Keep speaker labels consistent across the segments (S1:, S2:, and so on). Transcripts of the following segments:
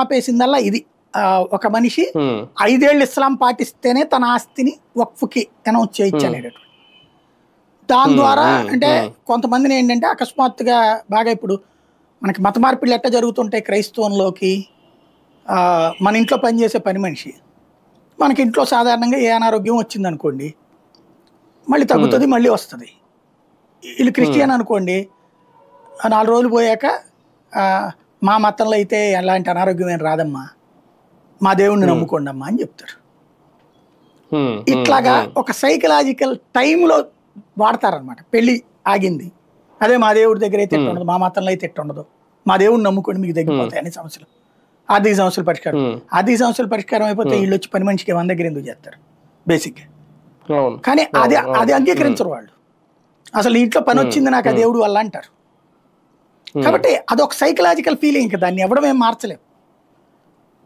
S1: ఆపేసిందల్లా ఇది. ఒక మనిషి 5 ఏళ్ళు ఇస్లాం పాటిస్తేనే తన ఆస్తిని వక్ఫ్కి అనౌన్స్ చేయించలేడు. దాని ద్వారా అంటే కొంతమందిని ఏంటంటే అకస్మాత్తుగా బాగా ఇప్పుడు మనకి మత మార్పిళ్ళు ఎట్లా జరుగుతుంటాయి క్రైస్తవంలోకి, మన ఇంట్లో పనిచేసే పని మనిషి మనకి ఇంట్లో సాధారణంగా ఏ అనారోగ్యం వచ్చిందనుకోండి మళ్ళీ తగ్గుతుంది, మళ్ళీ వస్తుంది. వీళ్ళు క్రిస్టియన్ అనుకోండి, 4 రోజులు పోయాక మా మతంలో అయితే ఎలాంటి అనారోగ్యం ఏం రాదమ్మా, మా దేవుణ్ణి నమ్ముకోండి అమ్మా అని చెప్తారు. ఇట్లాగా ఒక సైకలాజికల్ టైంలో వాడతారనమాట. పెళ్లి ఆగింది, అదే మా దేవుడి దగ్గర అయితే ఎట్టు ఉండదు, మా మతంలో అయితే ఎట్టు ఉండదు, మా దేవుడిని నమ్ముకోండి మీకు తగ్గిపోతాయి అనే సమస్యలు. ఆర్థిక సమస్యలు పరిష్కారం, ఆర్థిక సమస్యలు పరిష్కారం అయిపోతే వీళ్ళు వచ్చి పని మనిషికి 100 దగ్గర ఎందుకు చేస్తారు బేసిక్గా. కానీ అది అంగీకరించరు వాళ్ళు. అసలు ఇంట్లో పని వచ్చింది నాకు ఆ దేవుడు వల్ల అంటారు. కాబట్టి అదొక సైకలాజికల్ ఫీలింగ్, ఇంకా దాన్ని ఎవడం ఏం మార్చలేము.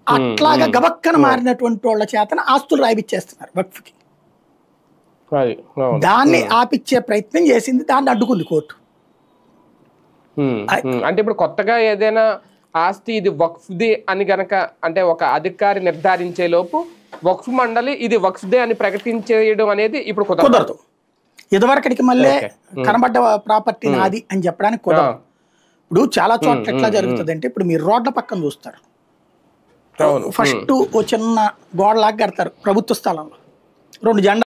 S1: అట్లాగా గబక్కన మారినటువంటి వాళ్ళ చేతన ఆస్తులు రాయిపిచ్చేస్తున్నారు వక్ఫ్కి. దాన్ని ఆపిచ్చే ప్రయత్నం చేసింది, దాన్ని అడ్డుకుంది కోర్టు.
S2: అంటే ఇప్పుడు కొత్తగా ఏదైనా ఆస్తి ఇది వక్ఫ్దే అని గనక అంటే ఒక అధికారి నిర్ధారించే లోపు వక్ఫ్ మండలి ఇది వక్ఫ్దే అని ప్రకటించేయడం అనేది ఇప్పుడు కుదరదు.
S1: ఇదివరకటికి మళ్ళీ కనబడ్డ ప్రాపర్టీ నాది అని చెప్పడానికి కుదరదు. ఇప్పుడు చాలా చోట్ల ఎట్లా జరుగుతుంది అంటే, ఇప్పుడు మీరు రోడ్ల పక్కన చూస్తారు, ఫస్ట్ ఓ చిన్న గోడలాగా కడతారు ప్రభుత్వ స్థలంలో, 2 జెండా